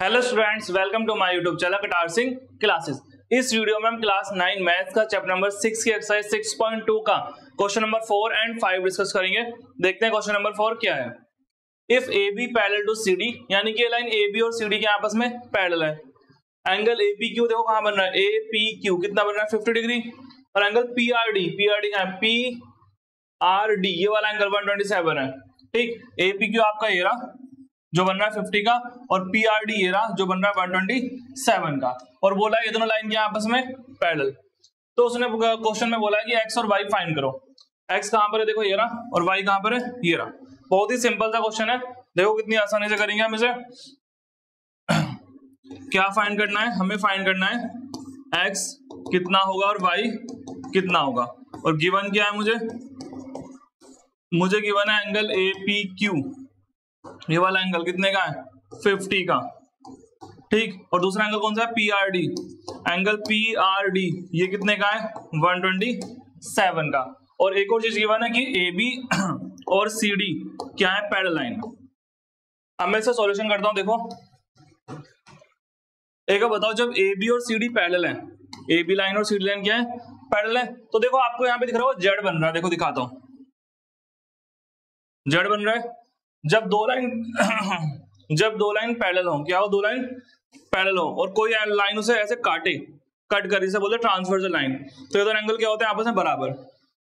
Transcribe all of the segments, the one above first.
Hello students, welcome to my YouTube channel Katar Singh classes. इस video में हम क्लास 9 मैथ्स का चैप्टर नंबर 6 की एक्सरसाइज 6.2 का क्वेश्चन नंबर 4 एंड 5 डिस्कस करेंगे। देखते हैं क्वेश्चन नंबर 4 क्या है। If A B parallel to C D, यानी कि ये लाइन ए बी और सी डी के आपस में पैरेलल है। एंगल ए पी क्यू देखो कहां बन रहा है, ए पी क्यू कितना बन रहा है 50 डिग्री। और एंगल पी आर डी कहां है, पी आर डी ये वाला एंगल 127 है। ठीक, ए पी क्यू आपका ये रहा जो बन रहा है 50 का, और पी आर डी ये रहा जो बन रहा है 127 का। और बोला ये दोनों लाइन के आपस में पैरेलल। तो उसने क्वेश्चन में बोला है कि एक्स और वाई फाइंड करो। एक्स कहां पर है देखो ये रहा, और वाई कहां पर है ये रहा। बहुत ही सिंपल सा क्वेश्चन है, देखो कितनी आसानी से करेंगे हम इसे। क्या फाइंड करना है हमें, फाइंड करना है एक्स कितना होगा और वाई कितना होगा। और गिवन क्या है मुझे गिवन है एंगल ए पी क्यू, ये वाला एंगल कितने का है 50 का। ठीक, और दूसरा एंगल कौन सा है P R D, angle P R D ये कितने का है 127 का। और एक और चीज गिवन है कि ए बी और सी डी क्या है पैरेलल लाइन। अब मैं इसका सॉल्यूशन करता हूं। देखो एक बताओ, जब ए बी और सी डी पैरेलल है, ए बी लाइन और सी डी लाइन क्या है पैरेलल है, तो देखो आपको यहाँ पे दिख रहा हो जेड बन रहा है। देखो दिखाता हूं, जेड बन रहा है। जब दो लाइन पैरेलल हो, क्या हो, दो लाइन पैरेलल हो और कोई लाइन उसे ऐसे कट कर, इसे बोलते हैं ट्रांसवर्सल लाइन। तो ये दोनों एंगल क्या होते हैं आपस में बराबर,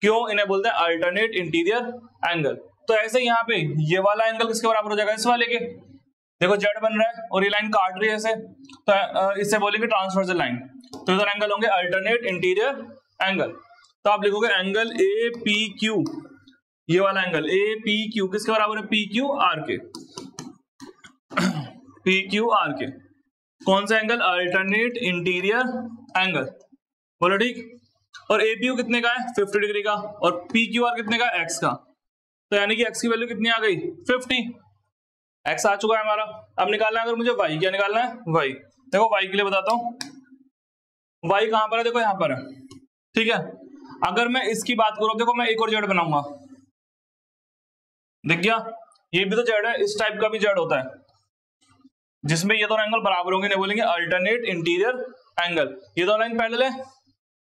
क्यों, इन्हें बोलते हैं अल्टरनेट इंटीरियर एंगल। तो ऐसे यहाँ पे ये वाला एंगल किसके बराबर हो जाएगा, इस वाले के। देखो जेड बन रहा है और ये लाइन काट रही है ऐसे, तो इससे बोलेंगे ट्रांसवर्सल लाइन। तो ये दोनों एंगल होंगे अल्टरनेट इंटीरियर एंगल। तो आप लिखोगे एंगल ए पी क्यू, ये वाला एंगल ए पी क्यू किसके बराबर है, पी क्यू आर के। पी क्यू आर के कौन सा एंगल, अल्टरनेट इंटीरियर एंगल। बोलो ठीक। और ए पी यू कितने का है 50 डिग्री का, और पी क्यू आर कितने का एक्स का। तो यानी कि एक्स की वैल्यू कितनी आ गई 50, एक्स आ चुका है हमारा। अब निकालना है अगर मुझे वाई, क्या निकालना है वाई। देखो वाई के लिए बताता हूं, वाई कहां पर है, देखो यहां पर है। ठीक है, अगर मैं इसकी बात करूं, देखो मैं एक और जेड बनाऊंगा, देख गया ये भी तो जेड है, इस टाइप का भी जेड होता है जिसमें ये दोनों एंगल बराबर होंगे, नहीं बोलेंगे अल्टरनेट इंटीरियर एंगल। ये दोनों लाइन पैरेलल है,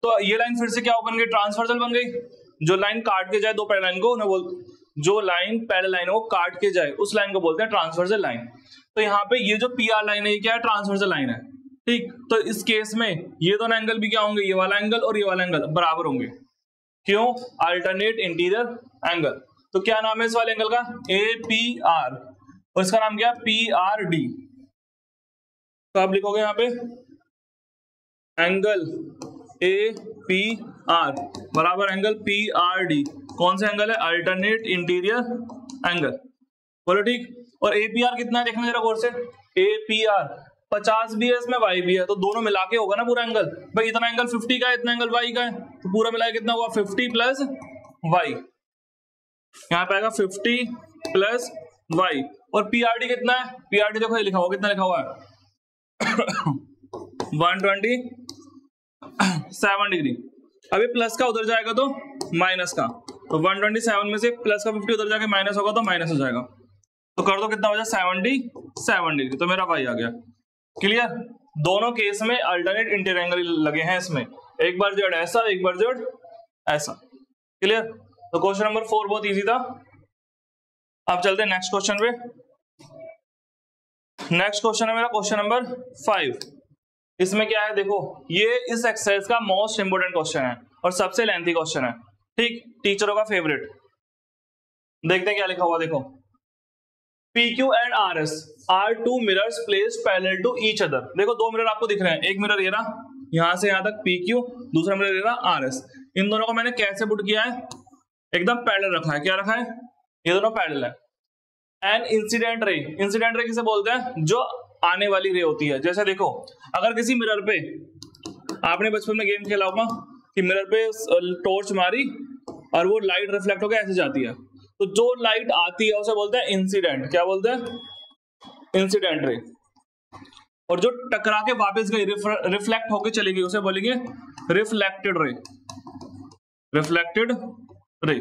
तो ये लाइन फिर से क्या बन गई, ट्रांसवर्सल बन गई। जो लाइन काट के जाए दो पैरेलल लाइन को, जो लाइन पैरेलल लाइन वो काट के जाए उस लाइन को बोलते हैं ट्रांसवर्सल लाइन। तो यहाँ पे ये जो पी आर लाइन है ये क्या है, ट्रांसवर्सल लाइन है। ठीक, तो इस केस में ये दोनों एंगल भी क्या होंगे, ये वाला एंगल और ये वाला एंगल बराबर होंगे, क्यों, अल्टरनेट इंटीरियर एंगल। तो क्या नाम है इस वाले एंगल का, ए पी आर, और इसका नाम क्या, पी आर डी। तो आप लिखोगे यहाँ पे एंगल ए पी आर बराबर एंगल पी आर डी। कौन सा एंगल है, अल्टरनेट इंटीरियर एंगल। बोलो ठीक। और ए पी आर कितना है देखना जरा गौर से, ए पी आर 50 भी है इसमें, वाई भी है, तो दोनों मिला के होगा ना पूरा एंगल। भाई इतना एंगल 50 का है, इतना एंगल वाई का है, तो पूरा मिला के कितना हुआ 50 प्लस वाई। यहाँ पे आएगा 50 प्लस वाई। और पीआरडी कितना है, पीआरडी देखो ये लिखा हुआ, कितना लिखा हुआ है 127 डिग्री। अभी प्लस का उधर जाएगा तो माइनस का, तो 127 में से प्लस का 50 उधर जाके माइनस होगा तो माइनस हो जाएगा। तो कर दो कितना हो जाए 77 डिग्री, तो मेरा वाई आ गया। क्लियर, दोनों केस में अल्टरनेट इंटीरियर एंगल लगे हैं इसमें, एक बार जेड ऐसा एक बार जेड ऐसा। क्लियर, तो क्वेश्चन नंबर 4 बहुत इजी था। अब चलते हैं नेक्स्ट क्वेश्चन पे। नेक्स्ट क्वेश्चन है मेरा क्वेश्चन नंबर 5। इसमें क्या है देखो, ये इस एक्सरसाइज का मोस्ट इंपोर्टेंट क्वेश्चन है और सबसे लेंथी क्वेश्चन है। ठीक, टीचरों का फेवरेट। देखते हैं क्या लिखा हुआ, देखो PQ and RS are two mirrors placed parallel to each other. देखो दो मिरर आपको दिख रहे हैं, एक मिरर ये रहा यहां से यहां तक PQ, दूसरा मिरर ये रहा RS। इन दोनों को मैंने कैसे पुट किया है, एकदम पैरेलल रखा है। क्या रखा है, ये दोनों पैरेलल है। And incident ray, incident ray किसे बोलते हैं, जो आने वाली रे होती है। जैसे देखो अगर किसी मिरर पे, आपने बचपन में गेम खेला होगा कि मिरर पे टॉर्च मारी और वो लाइट रिफ्लेक्ट होकर ऐसे जाती है, तो जो लाइट आती है उसे बोलते हैं इंसिडेंट। क्या बोलते हैं, इंसिडेंट रे। और जो टकरा के वापस गई, रिफ्लेक्ट होकर चली गई, उसे बोलेंगे रिफ्लेक्टेड रे, रिफ्लेक्टेड रे।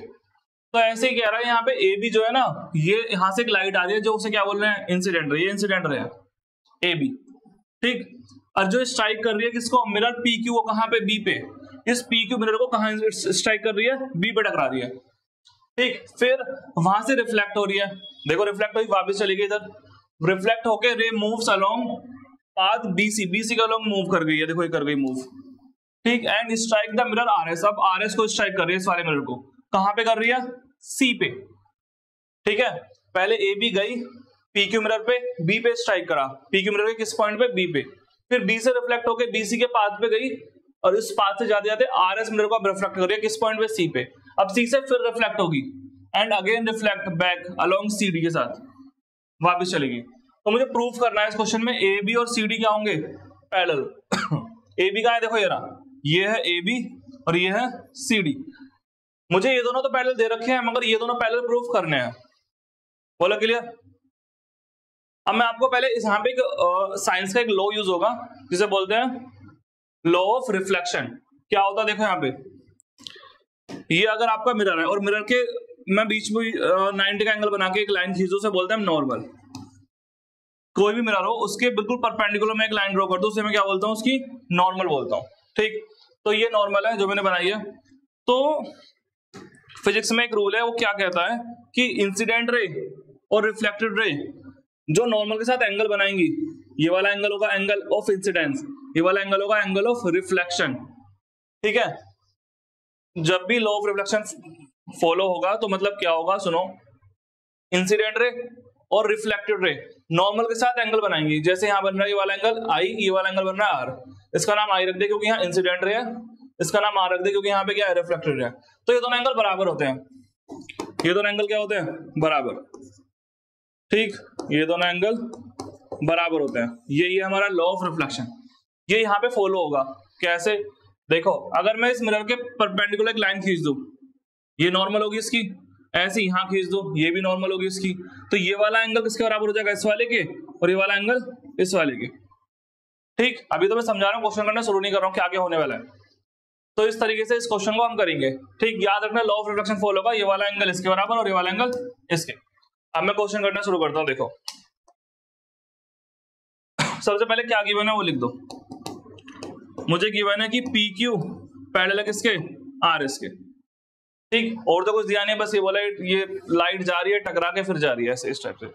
तो ऐसे ही कह रहा है यहाँ पे ए बी जो है ना, ये यहां से एक लाइट आ रही है जो उसे क्या बोल रहे हैं, इंसिडेंट रे, ये इंसिडेंट रे है। ए बी, ठीक। और जो स्ट्राइक कर रही है किसको, मिरर पी क्यू को, कहां पे, बी पे, इस पी क्यू मिरर को कहां स्ट्राइक कर रही है, बी पे टकरा रही है, ठीक। फिर वहां से रिफ्लेक्ट हो रही है, देखो रिफ्लेक्ट हुई वापस चली गई इधर, रिफ्लेक्ट होके रे moves along path BC, BC का अलोंग मूव कर गई है, देखो ये कर गई मूव, ठीक। And strike the mirror R S, अब आर एस को स्ट्राइक कर रही है, इस वाले मिरर को कहां पे कर रही है, सी पे, ठीक है। पहले ए बी गई पी क्यू मिरर पे, बी पे स्ट्राइक करा, पी क्यू मिरर के किस पॉइंट पे, बी पे, फिर बी से रिफ्लेक्ट होकर बीसी के पाथ पे गई, और इस पाथ से जाते जाते आर एस मिरर को अब रिफ्लेक्ट कर रही है किस पॉइंट पे, सी पे, अब सी से फिर रिफ्लेक्ट होगी and again reflect back along C D के साथ वापस चलेगी। तो मुझे प्रूफ करना है इस क्वेश्चन में ए बी और सी डी क्या होंगे, पैरेलल। ए बी का है, देखो ये रहा, ये है ए बी और ये है सी डी। मुझे ये दोनों तो पैरेलल दे रखे हैं, मगर ये दोनों पैरेलल प्रूफ करने हैं, बोला क्लियर। अब मैं आपको पहले यहाँ पे साइंस का एक लॉ यूज होगा जिसे बोलते हैं लॉ ऑफ रिफ्लेक्शन। क्या होता है देखो यहाँ पे, ये अगर आपका मिरर है और मिरर के मैं बीच में 90 का एंगल बना के एक लाइन खींचूं, उसे बोलते हैं नॉर्मल। कोई भी मिरर हो उसके बिल्कुल परपेंडिकुलर में एक लाइन ड्रॉ कर दूं, उसे मैं क्या बोलता हूँ, उसकी नॉर्मल बोलता हूँ, ठीक। तो ये नॉर्मल है जो मैंने बनाई है। तो फिजिक्स में एक रूल है, वो क्या कहता है कि इंसिडेंट रे और रिफ्लेक्टेड रे जो नॉर्मल के साथ एंगल बनाएंगी, ये वाला एंगल होगा एंगल ऑफ इंसिडेंस, ये वाला एंगल होगा एंगल ऑफ रिफ्लेक्शन, ठीक है। जब भी लॉ ऑफ रिफ्लेक्शन फॉलो होगा तो मतलब क्या होगा, सुनो, इंसिडेंट रे और रिफ्लेक्टेड रे नॉर्मल के साथ एंगल बनाएंगी। जैसे यहाँ बन रहा है ये वाला एंगल आई, ये वाला एंगल बन रहा है आर, इसका नाम आई रख दे क्योंकि यहाँ इंसिडेंट रे है, इसका नाम आर रख दे क्योंकि यहाँ पे क्या है, रिफ्लेक्टेड रे है। तो ये दोनों एंगल बराबर होते हैं, ये दोनों एंगल क्या होते हैं, बराबर, ठीक। ये दोनों एंगल बराबर होते हैं, यही है हमारा लॉ ऑफ रिफ्लेक्शन। ये यहाँ पे फॉलो होगा, कैसे, देखो अगर मैं इस मिरर के परपेंडिकुलर एक लाइन खींच दूं, ये नॉर्मल होगी इसकी, ऐसे यहाँ खींच दो, ये भी नॉर्मल होगी इसकी, तो ये वाला एंगल किसके बराबर हो जाएगा, इस वाले के, और ये वाला एंगल इस वाले के, ठीक। अभी तो मैं समझा रहा हूँ, क्वेश्चन करना शुरू नहीं कर रहा हूँ कि आगे होने वाला है। तो इस तरीके से इस क्वेश्चन को हम करेंगे, ठीक। याद रखना लॉ ऑफ रिफ्लेक्शन फॉलो होगा, ये वाला एंगल इसके बराबर और ये वाला एंगल इसके। अब मैं क्वेश्चन करना शुरू करता हूँ, देखो सबसे पहले क्या गिवन है वो लिख दो। मुझे गिवन है कि पी क्यू पैरेलल है किसके, आर एस के, ठीक। और तो कुछ दिया नहीं, बस ये बोला ये लाइट जा रही है टकरा के फिर जा रही है, ऐसे इस टाइप से।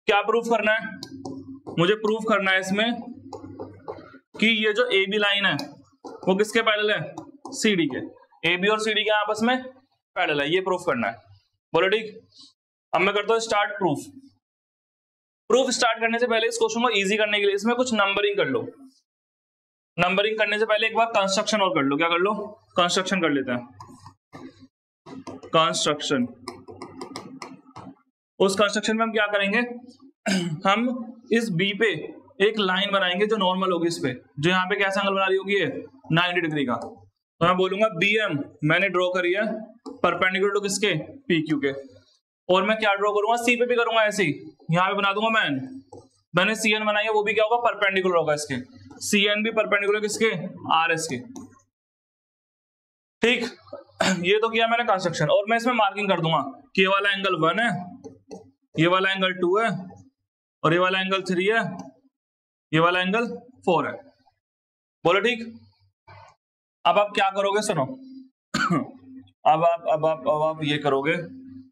क्या प्रूफ करना है, मुझे प्रूफ करना है इसमें कि ये जो ए बी लाइन है वो किसके पैरेलल है, सी डी के। ए बी और सी डी के आपस में पैरेलल है, ये प्रूफ करना है, बोलो ठीक। अब मैं करता हूँ स्टार्ट प्रूफ। प्रूफ स्टार्ट करने से पहले इस क्वेश्चन को इजी करने के लिए इसमें कुछ नंबरिंग कर लो। नंबरिंग करने से पहले एक बार कंस्ट्रक्शन और कर लो, क्या कर लो, कंस्ट्रक्शन कर लेते हैं, कंस्ट्रक्शन। उस कंस्ट्रक्शन में हम क्या करेंगे, हम इस बी पे एक लाइन बनाएंगे जो नॉर्मल होगी इस पे, जो यहाँ पे कैसा एंगल बना रही होगी, ये 90 डिग्री का। तो मैं बोलूंगा बी एम मैंने ड्रॉ करी है परपेंडिकुलर टू किसके, पी क्यू के। और मैं क्या ड्रॉ करूंगा, सी पे भी करूंगा ऐसे ही, यहाँ पे बना दूंगा मैंने सी एन बनाई है, वो भी क्या होगा, परपेंडिकुलर होगा इसके, सी एन भी परपेंडिकुलर किसके, आर एस के, ठीक। ये तो किया मैंने कंस्ट्रक्शन, और मैं इसमें मार्किंग कर दूंगा कि ये वाला एंगल 1 है, ये वाला एंगल 2 है, और ये वाला एंगल 3 है, ये वाला एंगल 4 है, बोलो ठीक। अब आप क्या करोगे, सुनो अब आप ये करोगे,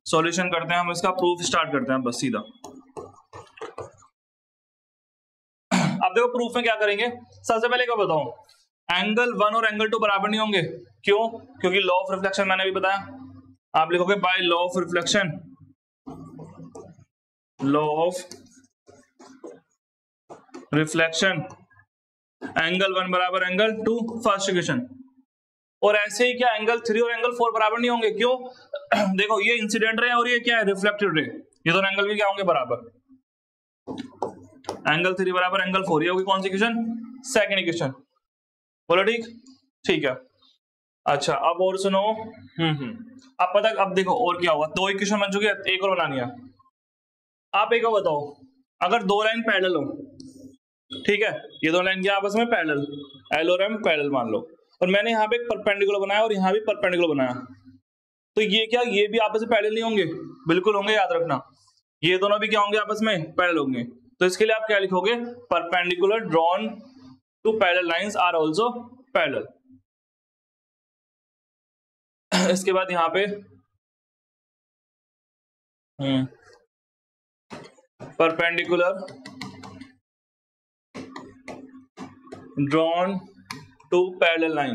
सॉल्यूशन करते हैं हम, इसका प्रूफ स्टार्ट करते हैं बस सीधा। अब देखो प्रूफ में क्या करेंगे, सबसे पहले क्या बताऊं, एंगल 1 और एंगल 2 बराबर नहीं होंगे, क्यों, क्योंकि लॉ ऑफ रिफ्लेक्शन मैंने भी बताया। आप लिखोगे by law of reflection, law of reflection angle 1 बराबर एंगल 2, फर्स्ट इक्वेशन। और ऐसे ही क्या एंगल 3 और एंगल 4 बराबर नहीं होंगे, क्यों, देखो ये इंसिडेंट रे और ये क्या है, रिफ्लेक्टेड रे, ये दोनों एंगल भी क्या होंगे, बराबर। एंगल 3 बराबर एंगल 4, ये होगी कौन सी इक्वेशन, सेकंड इक्वेशन, बोलो ठीक, ठीक है। अच्छा अब और सुनो, अब पता, अब देखो और क्या हुआ, 2 इक्वेशन बन चुकी है, एक और बनानी है। आप एक और बताओ, अगर 2 लाइन पैरेलल हो, ठीक है, ये 2 लाइन क्या आपस में पैरेलल, एल और एम पैरेलल मान लो, और मैंने यहाँ पे एक परपेंडिकुलर बनाया और यहाँ भी परपेंडिकुलर बनाया, तो ये क्या, ये भी आपस में पैरेलल नहीं होंगे, बिल्कुल होंगे, याद रखना, ये दोनों भी क्या होंगे, आपस में पैरेलल होंगे। तो इसके लिए आप क्या लिखोगे, perpendicular drawn to parallel lines are also parallel. इसके बाद यहां पे perpendicular drawn to parallel line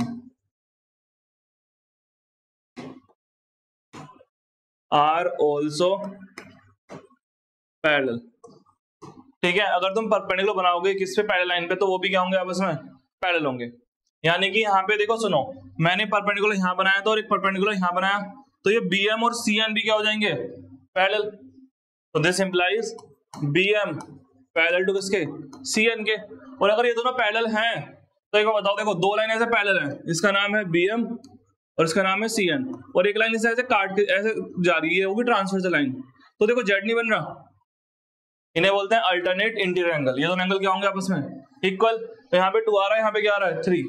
are also parallel. ठीक है, अगर तुम परपेंडिकुलर बनाओगे किस पे, पैरेलल लाइन पे, तो वो भी क्या होंगे, आपस में पैरेलल होंगे। यानी कि यहाँ पे देखो, सुनो, मैंने परपेंडिकुलर यहाँ बनाया था और एक परपेंडिकुलर यहाँ बनाया, तो ये BM और CN भी क्या हो जाएंगे, पैरेलल। तो this implies BM parallel to किसके, CN के। और अगर ये दोनों पैरेलल हैं तो एक बताओ, देखो दो लाइन ऐसे पैरेलल हैं, इसका नाम है BM और इसका नाम है CN, और एक लाइन ऐसे काट के ऐसे जा रही है, वो भी ट्रांसवर्सल लाइन, तो देखो जेड नहीं बन रहा, इन्हें बोलते हैं अल्टरनेट इंटीरियर एंगल। ये दोनों एंगल क्या होंगे, आपस में इक्वल। तो यहाँ पे 2 आ रहा है, यहाँ पे क्या आ रहा है, 3,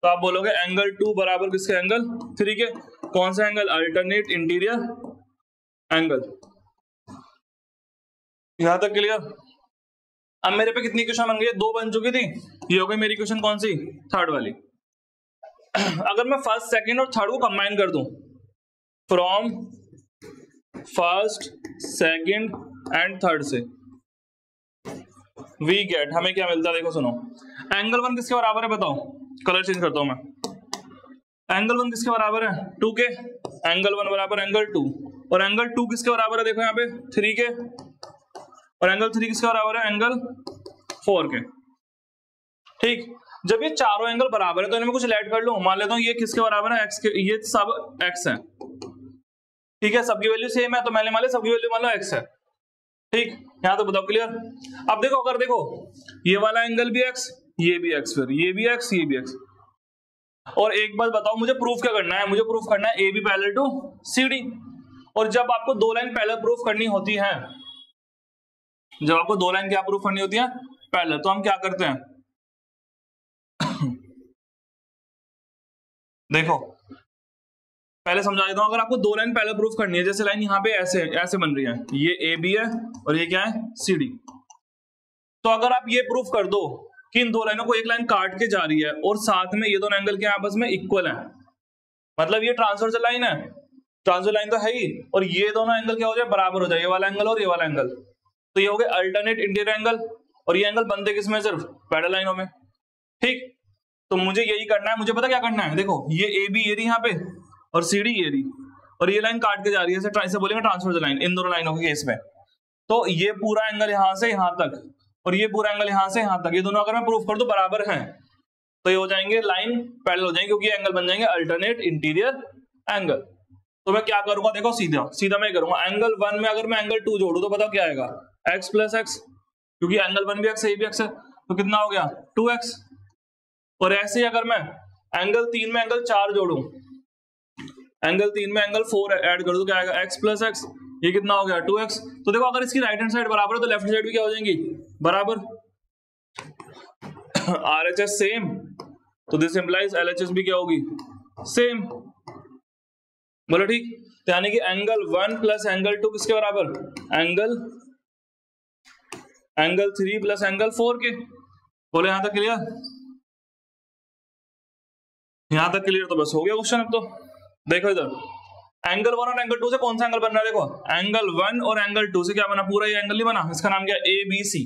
तो आप बोलोगे एंगल 2 बराबर किसके, एंगल 3 के। कौन सा एंगल, अल्टरनेट इंटीरियर एंगल। यहां तक क्लियर। अब मेरे पे कितनी क्वेश्चन बन गई, 2 बन चुकी थी, ये हो गई मेरी क्वेश्चन कौन सी, थर्ड वाली। अगर मैं फर्स्ट, सेकंड और थर्ड को कंबाइन कर दूं, from first, second and third से, वी गेट, हमें क्या मिलता है, देखो सुनो, एंगल 1 किसके बराबर है, बताओ, कलर चेंज करता हूं मैं। एंगल 1 किसके बराबर है, 2 के, एंगल 1 बराबर एंगल 2, और एंगल 2 किसके बराबर है, देखो यहाँ पे 3 के, और एंगल 3 किसके बराबर है, एंगल 4 के। ठीक, जब ये चारों एंगल बराबर है तो इनमें कुछ ऐड कर लूं, मान लेता हूं ये किसके बराबर है, x के, ये सब x है, ठीक है, सबकी वैल्यू सेम है, तो मैंने मान लिया सबकी वैल्यू मान लो x है। ठीक, यहां तो बताओ क्लियर। अब देखो, अगर देखो ये वाला एंगल भी x, ये भी x, फिर ये भी x, ये भी x। और एक बात बताओ, मुझे प्रूफ क्या करना है, मुझे प्रूफ करना है AB पैरेलल टू CD। और जब आपको 2 लाइन पैरेलल प्रूफ करनी होती है, जब आपको 2 लाइन क्या प्रूफ करनी होती है, पैरेलल, तो हम क्या करते हैं, देखो पहले समझा देता हूं। अगर आपको 2 लाइन पैरेलल प्रूफ करनी है, जैसे लाइन यहाँ पे ऐसे ऐसे बन रही है, ये AB है और ये क्या है, CD। तो अगर आप ये प्रूफ कर दो कि इन 2 लाइनों को एक लाइन काट के जा रही है और साथ में ये दोनों एंगल के आपस में इक्वल है, मतलब ये ट्रांसवर्सल लाइन है, ट्रांसवर्सल लाइन तो है ही, और ये दोनों एंगल क्या हो जाए, बराबर हो जाए, ये वाला एंगल और ये वाला एंगल, तो ये हो गया अल्टरनेट इंटीरियर एंगल। और ये एंगल बनते किसमें, सिर्फ पैरेलल लाइनों में। ठीक, तो मुझे यही करना है, मुझे पता क्या करना है, देखो ये AB ये रही यहाँ पे और CD ये रही, और ये लाइन काट के जा रही है, इसे बोलेंगे ट्रांसवर्सल लाइन, इन दोनों लाइनों के केस में। तो ये पूरा एंगल यहां से यहां तक और ये पूरा एंगल यहां से यहां तक, ये दोनों अगर मैं प्रूफ कर दूं बराबर हैं, तो ये हो जाएंगे लाइन पैरेलल हो जाएंगे, क्योंकि ये एंगल बन जाएंगे अल्टरनेट इंटीरियर एंगल। तो मैं क्या करूंगा, देखो सीधा सीधा मैं करूंगा, एंगल 1 में अगर मैं एंगल 2 जोड़ू तो बताओ क्या आएगा, x प्लस x, क्योंकि एंगल 1 भी x है, ये भी x है, तो कितना हो गया 2x। और ऐसे ही अगर मैं एंगल 3 में एंगल 4 जोड़ू, एंगल 3 में एंगल 4 ऐड कर दूं, क्या आएगा x प्लस x, ये कितना हो गया 2x। तो देखो अगर इसकी राइट हैंड साइड बराबर है तो लेफ्ट साइड भी क्या हो जाएंगी, बराबर। RHS सेम, तो दिस इंप्लाइज LHS भी क्या होगी, सेम। बोलो ठीक, तो यानी कि एंगल 1 प्लस एंगल 2 किसके बराबर, एंगल 3 प्लस एंगल 4 के। बोलो यहां तक क्लियर, यहां तक क्लियर, तो बस हो गया क्वेश्चन। अब तो देखो इधर, एंगल 1 और एंगल 2 से कौन सा एंगल बन रहा है, देखो एंगल 1 और एंगल 2 से क्या बना, पूरा ये एंगल नहीं बना, इसका नाम क्या है ABC।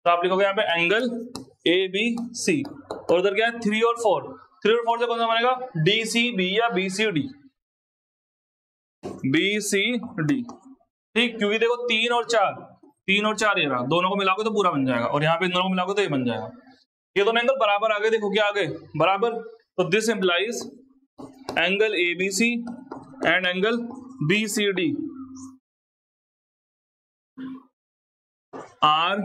तो आप लिखोगे यहाँ पे एंगल ABC, और उधर क्या है 3 और 4, 3 और 4 से कौन सा बनेगा, DCB या BCD, BCD। ठीक, क्योंकि देखो 3 और 4 ये रहा, दोनों को मिलाओगे तो पूरा बन जाएगा, और यहाँ पे इन दोनों को मिलाओगे तो ये बन जाएगा। ये दोनों एंगल बराबर आ गए, देखो क्या आ गए, बराबर। तो this implies angle ABC and angle BCD are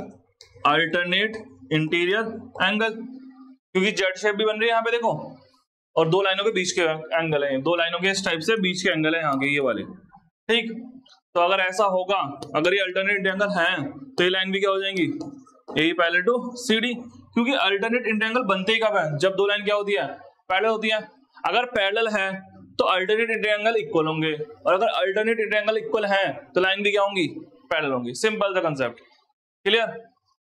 alternate interior angle, क्योंकि जेड शेप भी बन रही है यहाँ पे देखो, और 2 लाइनों के बीच के एंगल है, 2 लाइनों के इस टाइप से बीच के एंगल है यहाँ के, ये वाले। ठीक, तो अगर ऐसा होगा, अगर ये अल्टरनेट एंगल है तो ये लाइन भी क्या हो जाएंगी, ए पैरेलल टू CD, क्योंकि अल्टरनेट इंटीरियर एंगल बनते ही कब है, जब 2 लाइन क्या होती है, पैरेलल होती है। अगर पैरेलल है तो अल्टरनेट इंटीरियर एंगल इक्वल होंगे, और अगर अल्टरनेट इंटीरियर एंगल इक्वल है तो लाइन भी क्या होंगी, पैरेलल होंगी। सिंपल सा कंसेप्ट, क्लियर?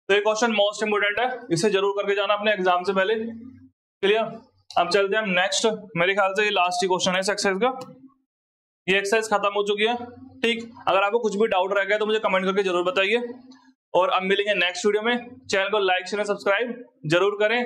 तो ये क्वेश्चन मोस्ट इंपोर्टेंट है, इसे जरूर करके जाना अपने एग्जाम से पहले। क्लियर? अब चलते हैं हम नेक्स्ट, मेरे ख्याल से ये लास्ट ही क्वेश्चन है इस एक्सरसाइज का। ये एक्सरसाइज खत्म हो चुकी है। ठीक, अगर आपको कुछ भी डाउट रह गया तो मुझे कमेंट करके जरूर बताइए। और अब मिलेंगे नेक्स्ट वीडियो में। चैनल को लाइक शेयर सब्सक्राइब जरूर करें।